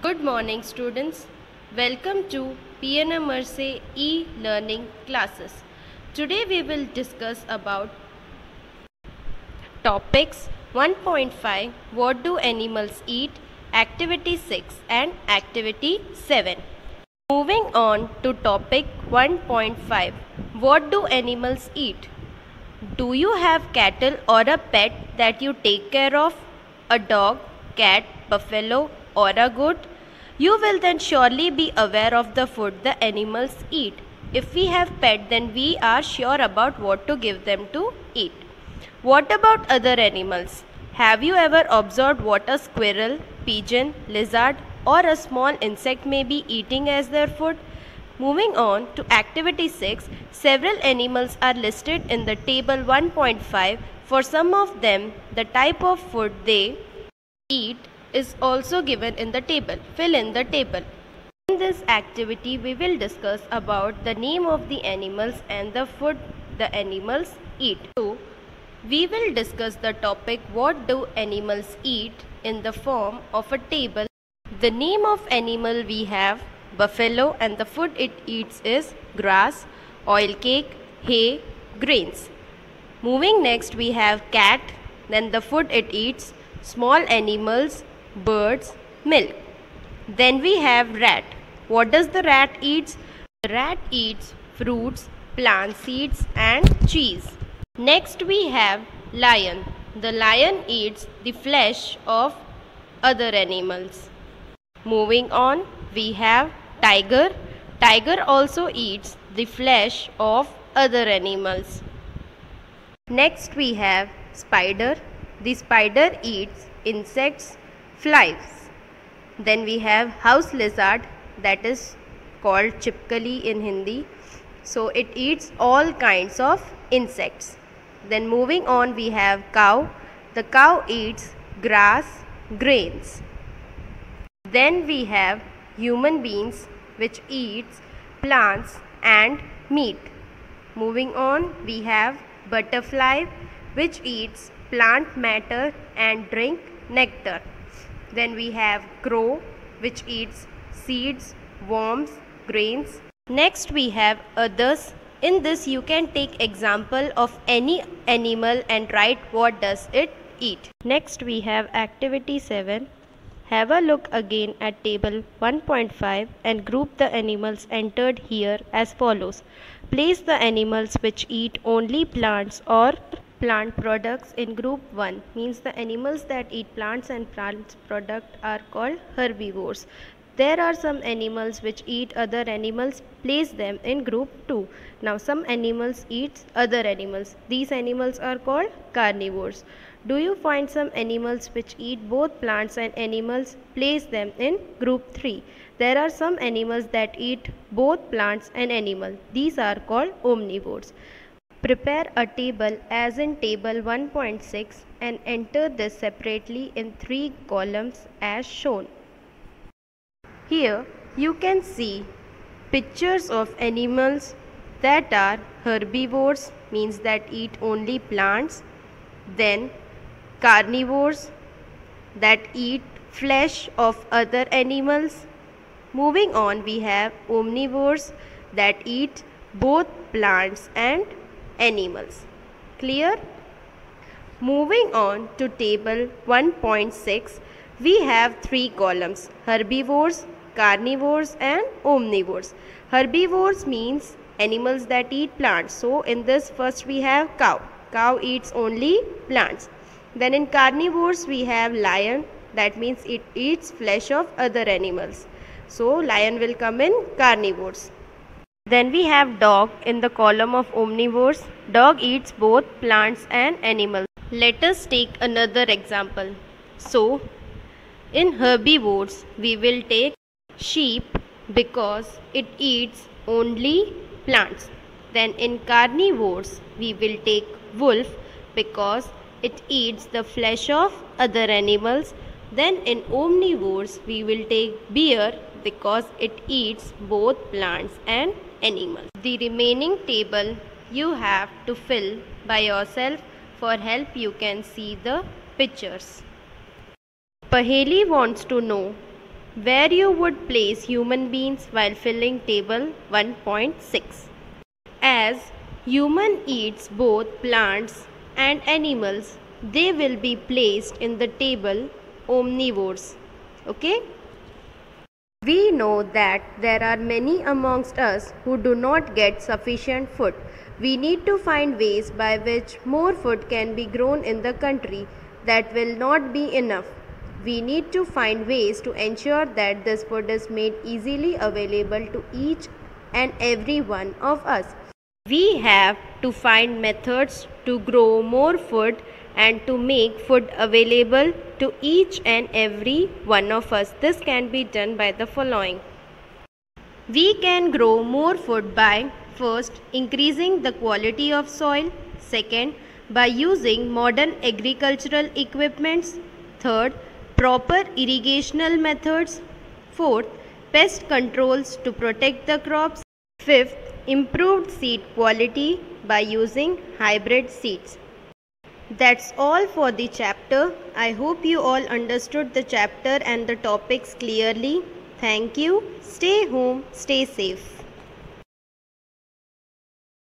Good morning students. Welcome to P.N.AMERSEY e-learning classes. Today we will discuss about topics 1.5 What do animals eat, activity 6 and activity 7. Moving on to topic 1.5 What do animals eat? Do you have cattle or a pet that you take care of? A dog, cat, buffalo or a goat? You will then surely be aware of the food the animals eat. If we have pet, then we are sure about what to give them to eat. What about other animals? Have you ever observed what a squirrel, pigeon, lizard or a small insect may be eating as their food? Moving on to activity 6, several animals are listed in the table 1.5. For some of them, the type of food they eat is also given in the table. Fill in the table. In this activity, we will discuss about the name of the animals and the food the animals eat. So, we will discuss the topic what do animals eat in the form of a table. The name of animal we have buffalo and the food it eats is grass, oil cake, hay, grains. Moving next we have cat, then the food it eats small animals, birds, milk. Then we have rat. What does the rat eat? The rat eats fruits, plant seeds and cheese. Next we have lion. The lion eats the flesh of other animals. Moving on, we have tiger. Tiger also eats the flesh of other animals. Next we have spider. The spider eats insects, flies. Then we have house lizard, that is called chipkali in Hindi. So it eats all kinds of insects. Then moving on we have cow. The cow eats grass, grains. Then we have human beings which eats plants and meat. Moving on we have butterfly which eats plant matter and drink nectar. Then we have crow which eats seeds, worms, grains. Next we have others. In this you can take example of any animal and write what does it eat. Next we have activity 7. Have a look again at table 1.5 and group the animals entered here as follows. Place the animals which eat only plants or plant products in group 1, means the animals that eat plants and plant product are called herbivores. There are some animals which eat other animals, place them in group 2. Now some animals eat other animals. These animals are called carnivores. Do you find some animals which eat both plants and animals? Place them in group 3. There are some animals that eat both plants and animals. These are called omnivores. Prepare a table as in table 1.6 and enter this separately in 3 columns as shown. Here you can see pictures of animals that are herbivores, means that eat only plants. Then carnivores that eat flesh of other animals. Moving on we have omnivores that eat both plants and animals. Clear? Moving on to table 1.6, we have 3 columns: herbivores, carnivores and omnivores. Herbivores means animals that eat plants. So in this first we have cow. Cow eats only plants. Then in carnivores we have lion, that means it eats flesh of other animals. So lion will come in carnivores. Then we have dog in the column of omnivores. Dog eats both plants and animals. Let us take another example. So in herbivores we will take sheep because it eats only plants. Then in carnivores we will take wolf because it eats the flesh of other animals. Then in omnivores we will take bear because it eats both plants and animals. The remaining table you have to fill by yourself. For help you can see the pictures. Paheli wants to know where you would place human beings while filling table 1.6. As human eats both plants and animals, they will be placed in the table omnivores. Okay? We know that there are many amongst us who do not get sufficient food. We need to find ways by which more food can be grown in the country. That will not be enough. We need to find ways to ensure that this food is made easily available to each and every one of us. We have to find methods to grow more food and to make food available to each and every one of us. This can be done by the following. We can grow more food by first increasing the quality of soil, second by using modern agricultural equipments, third proper irrigational methods, fourth pest controls to protect the crops, fifth improved seed quality by using hybrid seeds. That's all for the chapter. I hope you all understood the chapter and the topics clearly. Thank you. Stay home, stay safe.